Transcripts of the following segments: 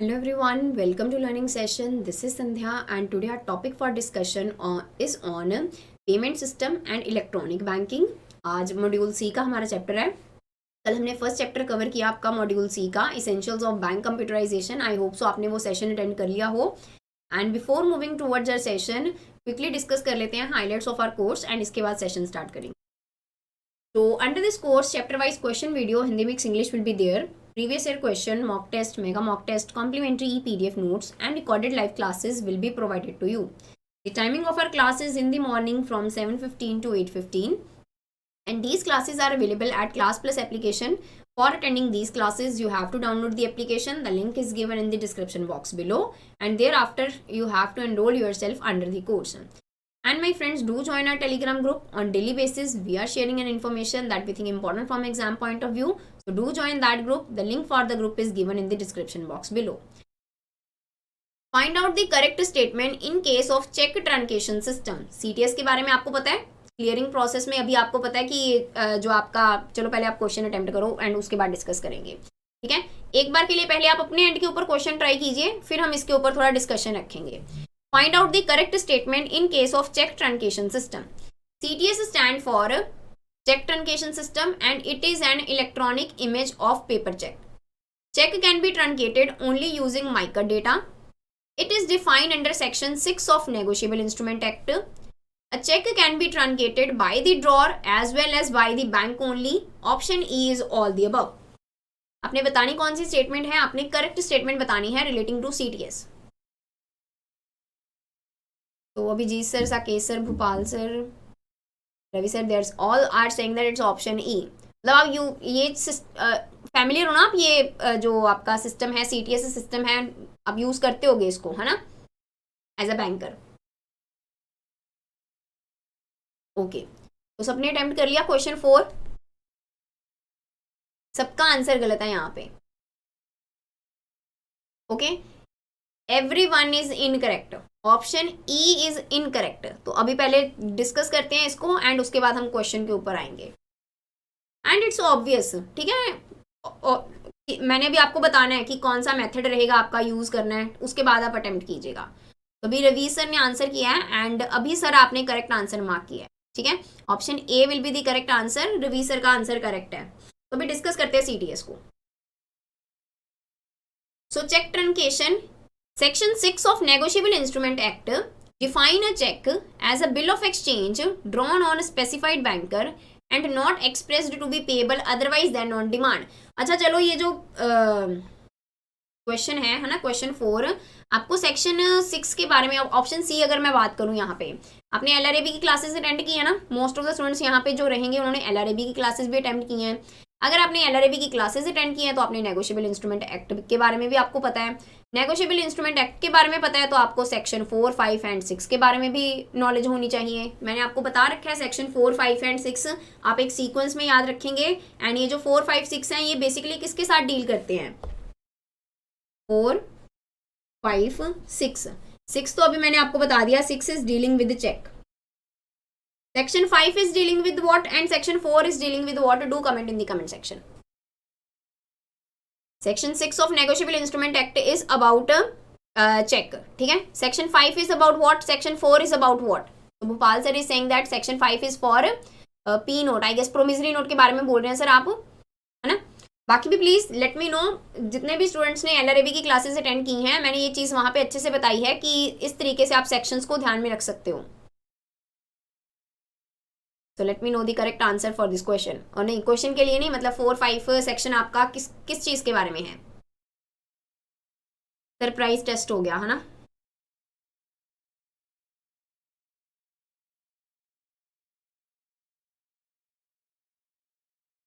Hello everyone, welcome to learning session. This is Sandhya and today our topic for discussion is on payment system and electronic banking. आज module C का हमारा chapter है. कल हमने first chapter cover किया आपका module C का essentials of bank computerization. I hope so आपने वो सेशन अटेंड कर लिया हो. And before moving towards our session quickly discuss कर लेते हैं highlights of our course and इसके बाद सेशन स्टार्ट करेंगे. तो under this course chapter wise question video Hindi mix English will be there. Previous year question, mock test, mega mock test, complimentary PDF notes and recorded live classes will be provided to you. The timing of our class is in the morning from 7:15 to 8:15 and these classes are available at Class Plus application. For attending these classes, you have to download the application. The link is given in the description box below and thereafter you have to enroll yourself under the course. And my friends, do join our Telegram group. On daily basis we are sharing an information that we think important from exam point of view, so do join that group. The link for the group is given in the description box below. Find out the correct statement in case of check truncation system. CTS के बारे में आपको पता है, clearing process में अभी आपको पता है कि जो आपका, चलो पहले आप क्वेश्चन अटेम्प्ट करो एंड उसके बाद डिस्कस करेंगे. ठीक है, एक बार के लिए पहले आप अपने एंड के ऊपर क्वेश्चन ट्राई कीजिए, फिर हम इसके ऊपर थोड़ा डिस्कशन रखेंगे. Find out the correct statement in case of check truncation system. CTS stand for check truncation system and it is an electronic image of paper check. Check can be truncated only using MICA data. It is defined under section 6 of Negotiable Instrument Act. A check can be truncated by the drawer as well as by the bank only. Option E is all the above. आपने बतानी कौन सी statement है, आपने correct statement बतानी है relating to CTS. तो Abhijeet sir, Sakesh sir, Bhopal sir, Ravi sir, there's all are saying that it's option E. मतलब आप ये फैमिलियर हो ना आप, ये जो आपका सिस्टम है CTS सिस्टम है, आप यूज करते होगे इसको, है ना, एज अ बैंकर. ओके, तो सबने अटेम्प्ट कर लिया. क्वेश्चन 4 सबका आंसर गलत है यहाँ पे. Okay, everyone is incorrect. Option E is incorrect. तो अभी पहले डिस्कस करते हैं इसको एंड उसके बाद हम क्वेश्चन के ऊपर आएंगे. And it's obvious. ठीक है, मैंने भी आपको बताना है कि कौन सा मेथड रहेगा आपका यूज करना है, उसके बाद आप अटेम्प्ट कीजिएगा. तो अभी रवि सर ने आंसर किया है एंड अभी सर आपने करेक्ट आंसर मार्क किया है. ठीक है, option A will be the correct answer. Ravi sir का आंसर करेक्ट है. तो अभी डिस्कस करते हैं CTS को. So check truncation. Section 6 of Negotiable Instrument Act define a check as a bill of exchange drawn on a specified banker and not expressed to be payable otherwise than on demand. अच्छा चलो, ये जो question है ना, question 4, आपको section 6 के बारे में, ऑप्शन सी अगर मैं बात करूं, यहाँ पे आपने LRAB की क्लासेस अटेंड की है ना. मोस्ट ऑफ द स्टूडेंट्स यहाँ पे जो रहेंगे उन्होंने LRAB की क्लासेस भी अटेंड की हैं. अगर आपने LRAB की क्लासेस अटेंड की हैं तो आपने नेगोशिएबल इंस्ट्रूमेंट एक्ट के बारे में भी आपको पता है. नेगोशिएबल इंस्ट्रूमेंट एक्ट के बारे में पता है तो आपको सेक्शन 4, 5 एंड 6 के बारे में भी नॉलेज होनी चाहिए. मैंने आपको बता रखा है सेक्शन 4, 5 एंड 6 आप एक सीक्वेंस में याद रखेंगे. एंड ये जो 4, 5, 6 हैं ये बेसिकली किसके साथ डील करते हैं? 4, 5, 6 तो अभी मैंने आपको बता दिया. 6 is dealing with check. Section 5 is dealing with what and Section 4 is dealing with what? Do comment in the comment section. Section 6 of Negotiable Instrument Act is about check. ठीक है. Section 5 is about what? Section 4 is about what? तो Bhopal sir is saying that Section 5 is for P note. I guess promissory note के बारे में बोल रहे हैं sir आप, है ना. बाकी भी प्लीज लेट मी नो. जितने भी स्टूडेंट्स ने LRAB की क्लासेस अटेंड की हैं, मैंने ये चीज़ वहाँ पे अच्छे से बताई है कि इस तरीके से आप सेक्शंस को ध्यान में रख सकते हो. So let me know the correct answer for this question. और नहीं, क्वेश्चन के लिए नहीं, मतलब 4, 5 सेक्शन आपका किस चीज के बारे में है? सरप्राइज टेस्ट हो गया, है ना.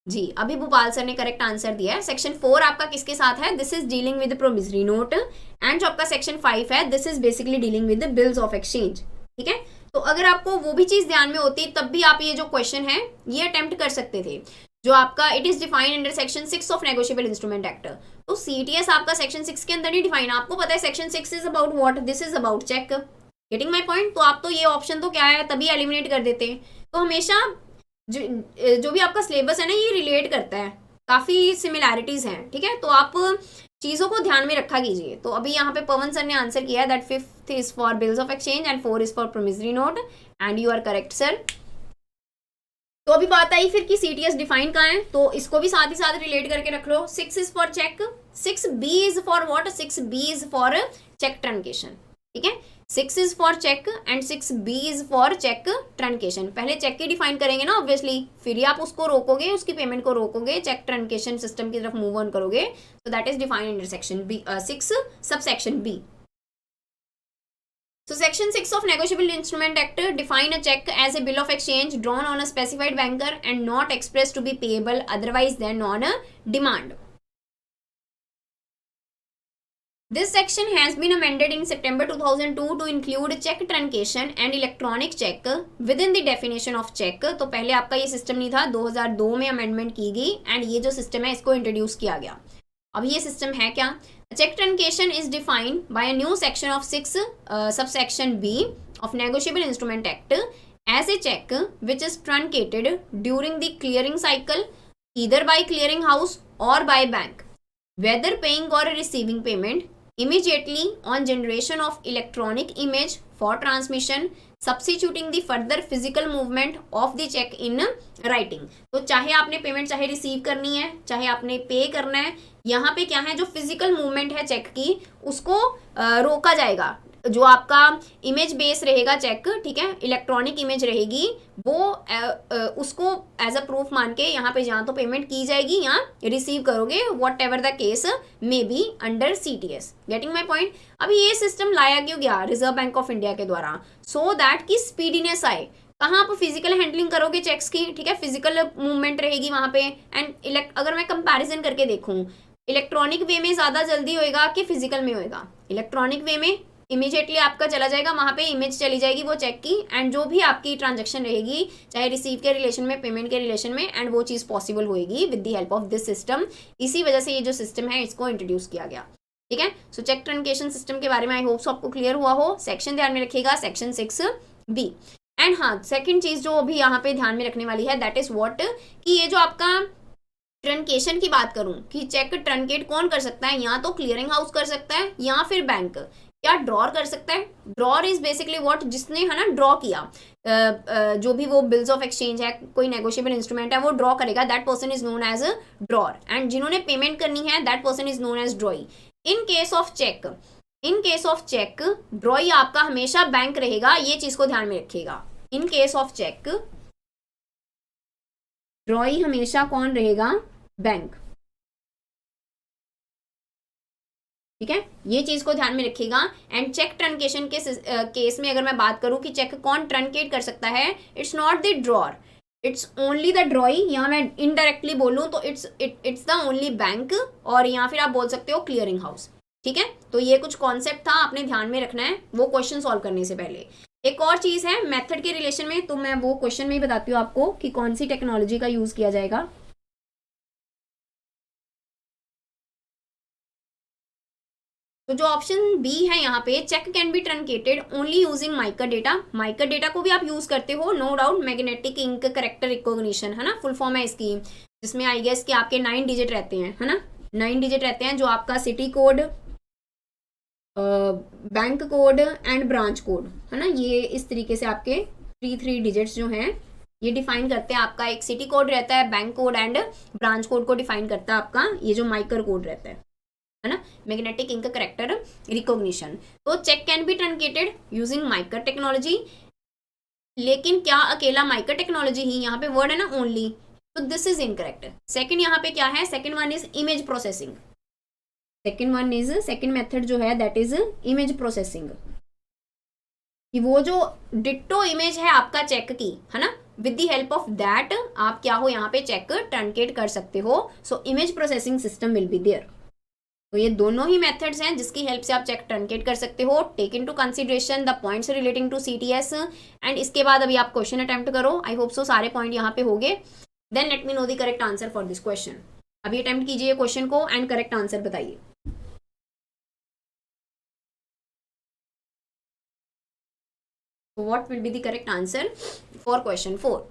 जी, अभी भोपाल सर ने करेक्ट आंसर दिया है. सेक्शन 4 आपका किसके साथ है? This is dealing with promissory note. And जो आपका सेक्शन 5 है, this is basically dealing with bills of exchange. ठीक है, तो अगर आपको वो भी चीज ध्यान में होती तब भी आप ये जो क्वेश्चन है ये अटेम्प्ट कर सकते थे. जो आपका it is defined under section 6 of negotiable instrument act. तो CTS आपका सेक्शन 6 के अंदर ही डिफाइन. आपको पता है section 6 is about what? This is about check. Getting my point. तो आप तो ये ऑप्शन तो क्या है तभी एलिमिनेट कर देते हैं. तो हमेशा जो भी आपका सिलेबस है ना, ये रिलेट करता है, काफ़ी सिमिलैरिटीज़ हैं. ठीक है, तो आप चीज़ों को ध्यान में रखा कीजिए। तो अभी यहाँ पे पवन सर ने आंसर किया है that 5th is for bills of exchange and 4 is for promissory note, and you are correct sir. तो अभी बात आई फिर कि CTS डिफाइन कहाँ है, तो इसको भी साथ ही साथ रिलेट करके रख लो। 6 is for check, 6B is for what, 6B is for check truncation, ठीक है। 6 is for check and 6B is for check truncation. पहले चेक की डिफाइन करेंगे ना ऑब्वियसली, फिर ही आप उसको रोकोगे, उसकी पेमेंट को रोकोगे, चेक ट्रंकेशन सिस्टम की तरफ मूव ऑन करोगे। So that is defined under section B 6 subsection B. So Section 6 of Negotiable Instrument Act define a check as a bill of exchange drawn on a specified banker and not expressed to be payable otherwise than on a demand. This section has been amended in September 2002 to include check truncation and electronic check within the definition of check. तो पहले आपका ये system नहीं था, 2002 में amendment की गई and ये जो सिस्टम है इसको इंट्रोड्यूस किया गया। अब ये सिस्टम है क्या? Check truncation is defined by a new section of 6 subsection B of Negotiable Instrument Act as a check which is truncated during the clearing cycle either by clearing house or by bank, whether paying or receiving payment immediately on generation of electronic image for transmission, substituting the further physical movement of the check in writing. तो चाहे आपने payment चाहे receive करनी है, चाहे आपने पे करना है, यहाँ पे क्या है, जो फिजिकल मूवमेंट है चेक की उसको रोका जाएगा। जो आपका इमेज बेस रहेगा चेक, ठीक है, इलेक्ट्रॉनिक इमेज रहेगी, वो उसको एज अ प्रूफ मान के यहाँ पे जहाँ तो पेमेंट की जाएगी या रिसीव करोगे, what ever the case may be under CTS। Getting my point. अभी ये सिस्टम लाया क्यों गया रिजर्व बैंक ऑफ इंडिया के द्वारा? सो दैट की स्पीडीनेस आए। कहाँ आप फिजिकल हैंडलिंग करोगे चेक्स की, ठीक है, फिजिकल मूवमेंट रहेगी वहाँ पे। एंड अगर मैं कंपैरिजन करके देखूँ, इलेक्ट्रॉनिक वे में ज़्यादा जल्दी होएगा कि फिजिकल में होएगा? इलेक्ट्रॉनिक वे में इमीडिएटली आपका चला जाएगा, वहाँ पे इमेज चली जाएगी वो चेक की, एंड जो भी आपकी ट्रांजैक्शन रहेगी चाहे रिसीव के रिलेशन में, पेमेंट के रिलेशन में, एंड वो चीज़ पॉसिबल होएगी with the help of this system. इसी वजह से ये जो सिस्टम है इसको इंट्रोड्यूस किया गया, ठीक है। सो चेक ट्रंकेशन सिस्टम के बारे में आई होप सो आपको क्लियर हुआ हो। सेक्शन ध्यान में रखिएगा, सेक्शन 6B। एंड हाँ, सेकेंड चीज़ जो अभी यहाँ पे ध्यान में रखने वाली है दैट इज वॉट, कि ये जो आपका ट्रंकेशन की बात करूं कि चेक ट्रंकेट कौन कर सकता है, या तो क्लियरिंग हाउस कर सकता है या फिर बैंक। क्या ड्रॉर कर सकता है? ड्रॉर इज बेसिकली व्हाट, जिसने है ना ड्रॉ किया जो भी वो बिल्स ऑफ एक्सचेंज है, कोई नेगोशिएबल इंस्ट्रूमेंट है, वो ड्रॉ करेगा, that person is known as drawer. And जिन्होंने पेमेंट करनी है that person is known as drawee. In case of check drawee आपका हमेशा बैंक रहेगा, ये चीज को ध्यान में रखिएगा। In case of check drawee हमेशा कौन रहेगा? बैंक, ठीक है, ये चीज को ध्यान में रखिएगा। एंड चेक ट्रंकेशन के केस में अगर मैं बात करूं कि चेक कौन ट्रंकेट कर सकता है, it's not the drawer, it's only the ड्रॉई। यहाँ मैं इनडायरेक्टली बोलूं तो इट्स द ओनली बैंक, और यहाँ फिर आप बोल सकते हो क्लियरिंग हाउस, ठीक है। तो ये कुछ कॉन्सेप्ट था, आपने ध्यान में रखना है वो क्वेश्चन सॉल्व करने से पहले। एक और चीज है मेथड के रिलेशन में, तो मैं वो क्वेश्चन में ही बताती हूँ आपको कि कौन सी टेक्नोलॉजी का यूज किया जाएगा। तो जो ऑप्शन बी है यहाँ पे, check can be truncated only using MICR data. MICR data को भी आप यूज करते हो, no doubt. Magnetic ink character recognition है ना, फुल फॉर्म है इसकी, जिसमें आई गेस कि आपके 9 डिजिट रहते हैं, है ना, 9 डिजिट रहते हैं, जो आपका city code, bank code and branch code है ना, ये इस तरीके से आपके 3 डिजिट्स जो हैं ये डिफाइन करते हैं। आपका एक सिटी कोड रहता है, bank code and branch code को डिफाइन करता है आपका ये जो माइकर कोड रहता है ना, मैग्नेटिक इंक करेक्टर रिकॉग्निशन। तो check can be truncated using MICR technology, लेकिन क्या अकेला माइकर टेक्नोलॉजी ही, यहाँ पे वर्ड है ना ओनली, तो दिस इज इनकरेक्ट। सेकंड यहाँ पे क्या है, second one is image processing. Second method जो है दैट इज इमेज प्रोसेसिंग, कि वो जो डिट्टो इमेज है आपका चेक की, है ना, with the help of that आप क्या हो यहाँ पे चेक ट्रंकेट कर सकते हो। So image processing system will be there. तो ये दोनों ही मेथड्स हैं जिसकी हेल्प से आप चेक ट्रंकेट कर सकते हो। Take into consideration the points relating to CTS, and इसके बाद अभी आप क्वेश्चन अटेम्प्ट करो। आई होप सो सारे पॉइंट यहाँ पे हो गए। Then let me know the correct answer for this question. अभी अटेम्प्ट कीजिए क्वेश्चन को एंड करेक्ट आंसर बताइए। What will be the correct answer for question 4?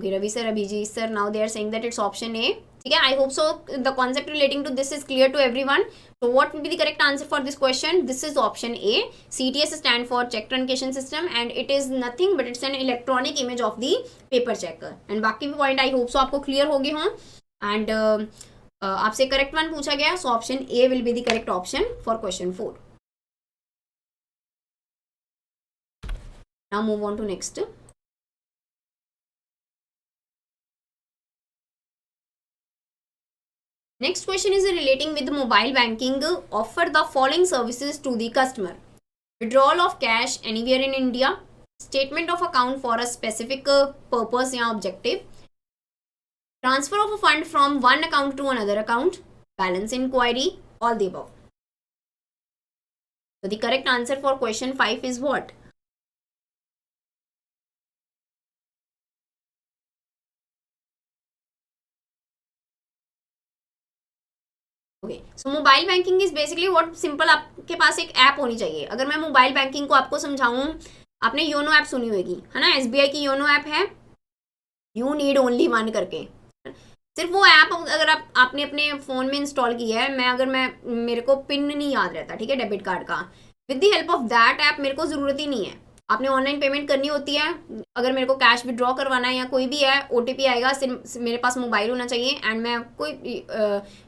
Okay, Ravi sir, Abhijit sir, now they are saying that it's option A. ठीक है, I hope so the concept relating to this is clear to everyone. So what will be the correct answer for this question? This is option A. CTS stand for check truncation system and it is nothing but it's an electronic image of the paper check. And बाकी भी point I hope so आपको clear हो गए हों. And आपसे correct one पूछा गया, so option A will be the correct option for question 4. Now move on to next. Next question is relating with mobile banking. Offer the following services to the customer: withdrawal of cash anywhere in India, statement of account for a specific purpose या objective, transfer of a fund from one account to another account, balance inquiry, all the above. So the correct answer for question 5 is what? Okay, so mobile banking is basically what, simple आपके पास एक app होनी चाहिए. अगर मैं mobile banking को आपको समझाऊं, आपने योनो ऐप सुनी होगी है ना, एसबीआई की योनो ऐप है, यू नीड ओनली वन करके. सिर्फ वो ऐप अगर आपने अपने फ़ोन में इंस्टॉल किया है, मेरे को पिन नहीं याद रहता, ठीक है, डेबिट कार्ड का, with the help of that app मेरे को ज़रूरत ही नहीं है. आपने ऑनलाइन पेमेंट करनी होती है, अगर मेरे को कैश विड्रॉ करवाना है या कोई भी है, ओटीपी आएगा, सिर्फ मेरे पास मोबाइल होना चाहिए एंड मैं कोई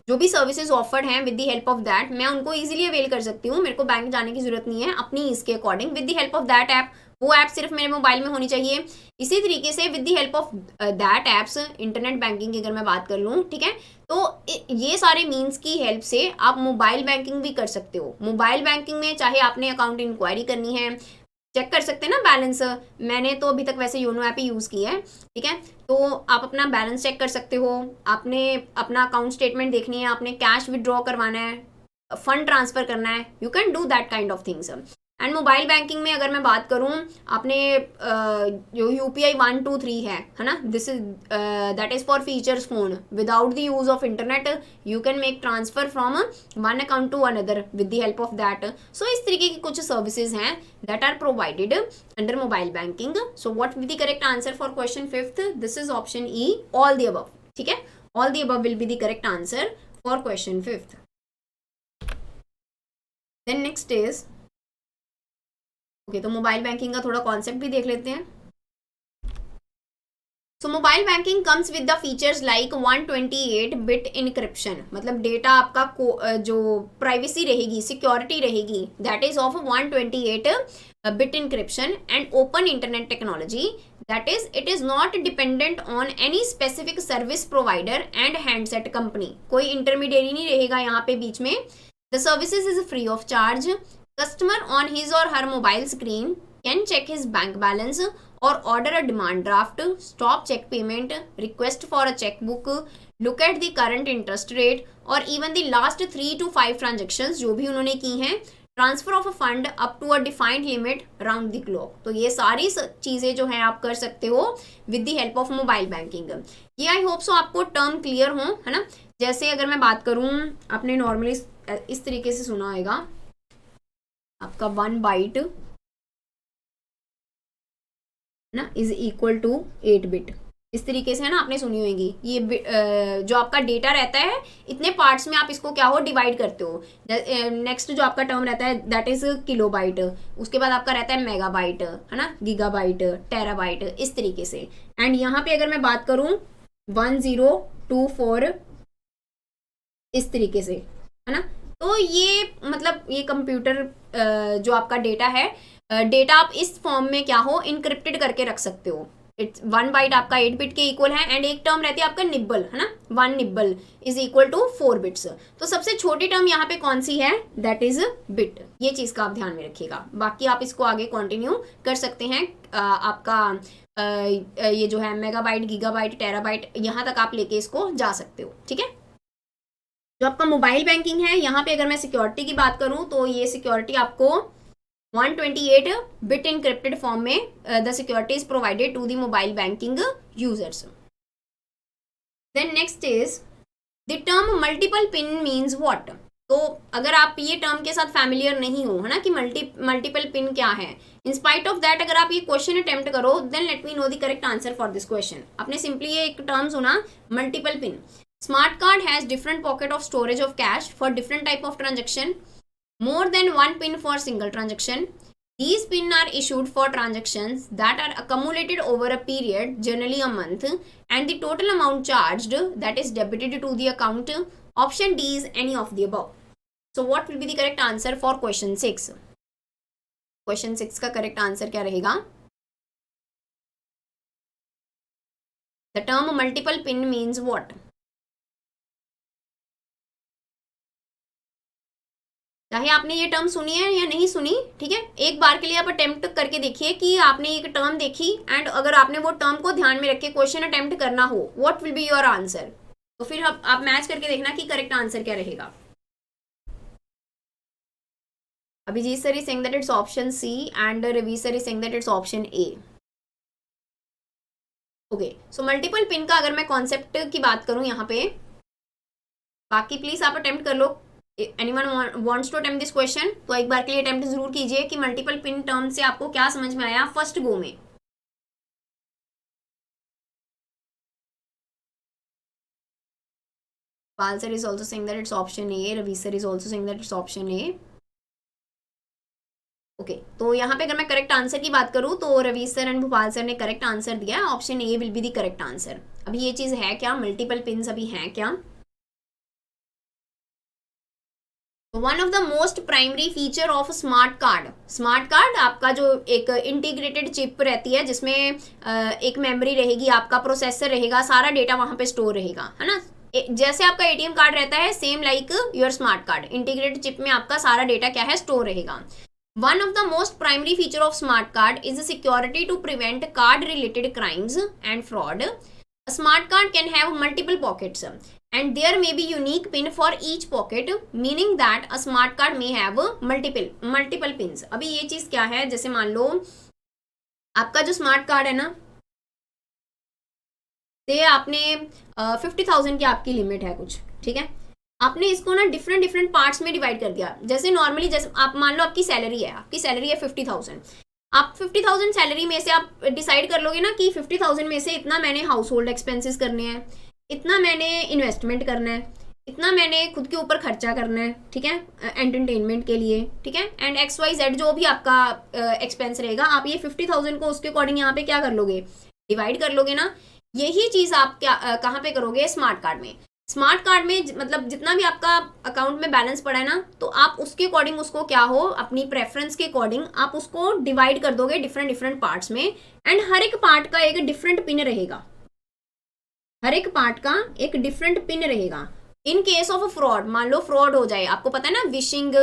जो भी सर्विसेज ऑफर्ड हैं with the help of that मैं उनको इजीली अवेल कर सकती हूँ. मेरे को बैंक जाने की जरूरत नहीं है, अपनी इसके according with the help of that app, वो ऐप सिर्फ मेरे मोबाइल में होनी चाहिए. इसी तरीके से with the help of that apps, internet banking की अगर मैं बात कर लूँ, ठीक है, तो ये सारे मीन्स की हेल्प से आप मोबाइल बैंकिंग भी कर सकते हो. मोबाइल बैंकिंग में चाहे आपने अकाउंट इंक्वायरी करनी है, चेक कर सकते हैं ना बैलेंस, मैंने तो अभी तक वैसे योनो ऐप ही यूज़ किया है, ठीक है, तो आप अपना बैलेंस चेक कर सकते हो, आपने अपना अकाउंट स्टेटमेंट देखनी है, आपने कैश विड्रॉ करवाना है, फंड ट्रांसफ़र करना है, you can do that kind of things. And mobile banking में अगर मैं बात करूं, आपने जो UPI 1 2 3 है ना, this is that is for features phone, without the use of internet you can make transfer from one account to another with the help of that. So इस तरीके की कुछ सर्विसेज हैं that are provided under mobile banking. So what will the correct answer for question 5th? This is option E, all the above. ठीक है, all the above will be the correct answer for question 5th. Then next is okay, तो mobile banking का थोड़ा concept भी देख लेते हैं. So mobile banking comes with the features like 128 bit encryption, मतलब डेटा आपका जो प्राइवेसी रहेगी, सिक्योरिटी रहेगी, that is of 128 bit encryption and open internet technology, that is it is not dependent on any specific service provider and handset company. कोई intermediary नहीं रहेगा यहाँ पे बीच में. The services is free of charge. Customer on his or her mobile screen can check his bank balance or order a demand draft, stop check payment, request for a checkbook, look at the current interest rate or even the last 3 to 5 transactions जो भी उन्होंने की हैं, transfer of a fund up to a defined limit round the clock. तो ये सारी चीज़ें जो हैं आप कर सकते हो with the help of mobile banking. ये आई होप सो आपको टर्म क्लियर हो, है ना. जैसे अगर मैं बात करूँ, आपने नॉर्मली इस तरीके से सुना होगा, आपका 1 बाइट ना इज इक्वल टू 8 बिट, इस तरीके से है ना, आपने सुनी होगी. ये जो आपका डेटा रहता है, इतने पार्ट्स में आप इसको क्या हो डिवाइड करते हो. नेक्स्ट जो आपका टर्म रहता है दैट इज किलोबाइट, उसके बाद आपका रहता है मेगाबाइट, है ना, गीगाबाइट, टेराबाइट, इस तरीके से. एंड यहाँ पे अगर मैं बात करूँ 1024 इस तरीके से, है ना. तो ये मतलब ये कंप्यूटर जो आपका डेटा है, डेटा आप इस फॉर्म में क्या हो इनक्रिप्टेड करके रख सकते हो. इट्स 1 बाइट आपका 8 बिट के इक्वल है एंड एक टर्म रहती है आपका निब्बल, है ना, 1 nibble is equal to 4 bits. तो सबसे छोटी टर्म यहाँ पे कौन सी है, दैट इज बिट. ये चीज़ का आप ध्यान में रखिएगा. बाकी आप इसको आगे कंटिन्यू कर सकते हैं. आपका ये जो है मेगाबाइट, गीगाबाइट, टेराबाइट, यहाँ तक आप लेके इसको जा सकते हो. ठीक है, जो आपका मोबाइल बैंकिंग है, यहाँ पे अगर मैं सिक्योरिटी की बात करूँ तो ये सिक्योरिटी आपको 128 बिट इनक्रिप्टेड फॉर्म में the security is provided to the mobile banking users. Then next is the term multiple PIN means what. तो अगर आप ये टर्म के साथ फैमिलियर नहीं हो, है ना, कि मल्टीपल पिन क्या है, इन स्पाइट ऑफ दैट अगर आप ये क्वेश्चन अटेम्प्ट करो, then let me know the correct answer for this question. आपने सिंपली ये एक टर्म सुना, multiple PIN. Smart card has different pocket of storage of cash for different type of transaction, more than one pin for single transaction. These pin are issued for transactions that are accumulated over a period, generally a month, and the total amount charged, that is debited to the account. Option D is any of the above. So what will be the correct answer for question 6? Question 6 का correct answer क्या रहेगा? The term multiple pin means what? चाहे आपने ये term सुनी है या नहीं सुनी, ठीक है, एक बार के लिए आप अटेम्प्ट करके देखिए कि आपने एक टर्म देखी एंड अगर आपने वो टर्म को ध्यान में रख के क्वेश्चन अटेम्प्ट करना हो, what will be your answer. तो फिर आप मैच करके देखना कि करेक्ट आंसर क्या रहेगा। Abhijit sir is saying that it's option C and Ravi sir is saying that it's option A. Okay, so multiple PIN का अगर मैं कॉन्सेप्ट की बात करूं यहाँ पे, बाकी प्लीज आप अटेम्प्ट कर लो। Anyone wants to attempt this question, तो एक बार के लिए अटेम्प्ट जरूर कीजिए कि मल्टीपल पिन टर्म से आपको क्या समझ में आया फर्स्ट गो में। Pal sir is also saying that it's option A, Ravi sir is also saying that it's option A. Okay, तो यहाँ पे अगर मैं करेक्ट आंसर की बात करूँ तो Ravi sir and Bhopal sir ने करेक्ट आंसर दिया है, option A will be the correct answer. अभी ये चीज है क्या, मल्टीपल पिन अभी हैं क्या? One of the most primary feature of smart card, smart card आपका जो एक इंटीग्रेटेड चिप रहती है जिसमें एक मेमोरी रहेगी, आपका प्रोसेसर रहेगा, सारा डेटा वहां पे स्टोर रहेगा, है ना। जैसे आपका एटीएम कार्ड रहता है, same like your smart card, integrated chip में आपका सारा डेटा क्या है, स्टोर रहेगा। One of the most primary feature of smart card is security to prevent card related crimes and fraud. Smart card can have multiple pockets and there may be unique pin for each pocket, meaning that a smart card may have multiple pins। अभी ये चीज क्या है, जैसे मान लो आपका जो smart card है ना, से आपने 50,000 की आपकी लिमिट है कुछ, ठीक है, आपने इसको ना डिफरेंट पार्ट्स में डिवाइड कर दिया। जैसे नॉर्मली, जैसे आप मान लो आपकी सैलरी है 50,000, आप 50,000 सैलरी में से आप डिसाइड कर लोगे ना कि 50,000 में से इतना मैंने हाउस होल्ड एक्सपेंसेस करने हैं, इतना मैंने इन्वेस्टमेंट करना है, इतना मैंने खुद के ऊपर खर्चा करना है, ठीक है, एंटरटेनमेंट के लिए, ठीक है, एंड XYZ जो भी आपका एक्सपेंस रहेगा, आप ये 50,000 को उसके अकॉर्डिंग यहाँ पे क्या कर लोगे, डिवाइड कर लोगे ना। यही चीज आप क्या कहाँ पे करोगे, स्मार्ट कार्ड में। स्मार्ट कार्ड में मतलब जितना भी आपका अकाउंट में बैलेंस पड़ा है ना, तो आप उसके अकॉर्डिंग उसको क्या हो, अपनी प्रेफरेंस के अकॉर्डिंग आप उसको डिवाइड कर दोगे डिफरेंट पार्ट्स में, एंड हर एक पार्ट का एक डिफरेंट पिन रहेगा, हर एक पार्ट का एक डिफरेंट पिन रहेगा। इन केस ऑफ फ्रॉड, मान लो फ्रॉड हो जाए, आपको पता है ना, विशिंग,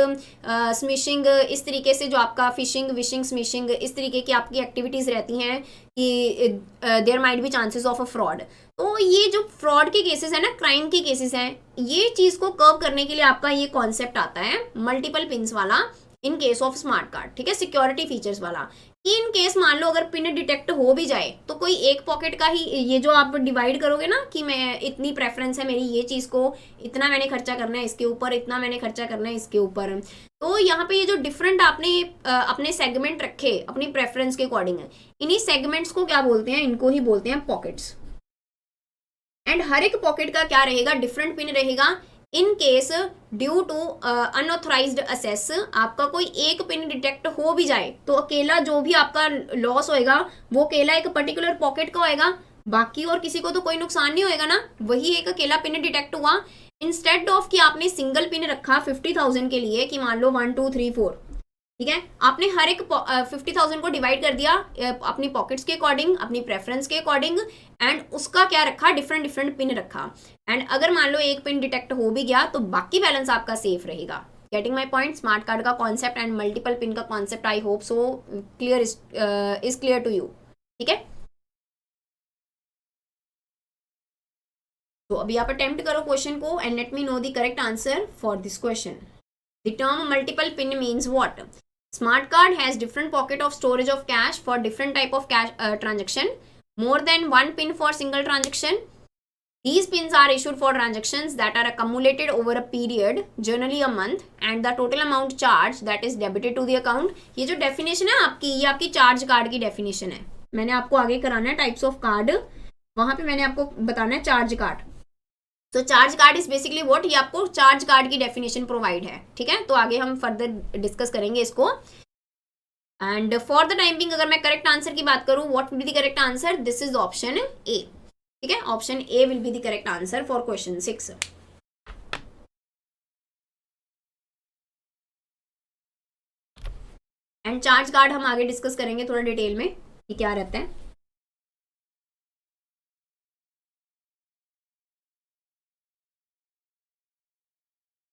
स्मिशिंग, इस तरीके से जो आपका फिशिंग, विशिंग, स्मिशिंग, इस तरीके की आपकी एक्टिविटीज रहती हैं कि there might be chances of a fraud. तो ये जो फ्रॉड के केसेस है ना, क्राइम के केसेस हैं, ये चीज को कर्व करने के लिए आपका ये कॉन्सेप्ट आता है मल्टीपल पिन्स वाला इन केस ऑफ स्मार्ट कार्ड, ठीक है, सिक्योरिटी फीचर्स वाला। कि इन केस मान लो अगर पिन डिटेक्ट हो भी जाए तो कोई एक पॉकेट का ही, ये जो आप डिवाइड करोगे ना कि मैं इतनी प्रेफरेंस है मेरी ये चीज को, इतना मैंने खर्चा करना है इसके ऊपर, इतना मैंने खर्चा करना है इसके ऊपर, तो यहाँ पे ये जो डिफरेंट आपने अपने सेगमेंट रखे अपनी प्रेफरेंस के अकॉर्डिंग, इन्हीं सेगमेंट्स को क्या बोलते हैं, इनको ही बोलते हैं पॉकेट्स। एंड हर एक पॉकेट का क्या रहेगा, डिफरेंट पिन रहेगा। In case due to unauthorized access, आपका कोई एक पिन डिटेक्ट हो भी जाए तो अकेला जो भी आपका लॉस होएगा वो अकेला एक पर्टिकुलर पॉकेट का होएगा, बाकी और किसी को तो कोई नुकसान नहीं होएगा ना, वही एक अकेला पिन डिटेक्ट हुआ। इंस्टेड ऑफ कि आपने सिंगल पिन रखा 50,000 के लिए कि मान लो 1 2 3 4, ठीक है, आपने हर एक 50,000 को डिवाइड कर दिया अपनी पॉकेट्स के अकॉर्डिंग, अपनी प्रेफरेंस के अकॉर्डिंग, एंड उसका क्या रखा, डिफरेंट पिन रखा। एंड अगर मान लो एक पिन डिटेक्ट हो भी गया तो बाकी बैलेंस आपका सेफ रहेगा। Getting my point, smart card का कॉन्सेप्ट एंड मल्टीपल पिन का concept I hope so clear is clear to you, ठीक है। तो अभी आप अटेम्प्ट करो क्वेश्चन को and let me know the correct answer for this question. The term multiple PIN means what? Smart card has different pocket of storage of cash for different type of cash transaction. More than one pin for single transaction. These pins are issued for transactions that are accumulated over a period, generally a month, and the total amount charged that is debited to the account. ये जो definition है आपकी, ये आपकी charge card की definition है. मैंने आपको आगे कराना है टाइप्स ऑफ कार्ड, वहां पे मैंने आपको बताना है चार्ज कार्ड. तो charge card is basically what, ये आपको चार्ज कार्ड की डेफिनेशन प्रोवाइड है. ठीक है, तो आगे हम फर्दर डिस्कस करेंगे इसको. And for the time being अगर मैं करेक्ट आंसर की बात करूं, what will be the correct answer, this is option A. ठीक है, option A will be the correct answer for question 6. And charge card हम आगे डिस्कस करेंगे थोड़ा डिटेल में कि क्या रहता है.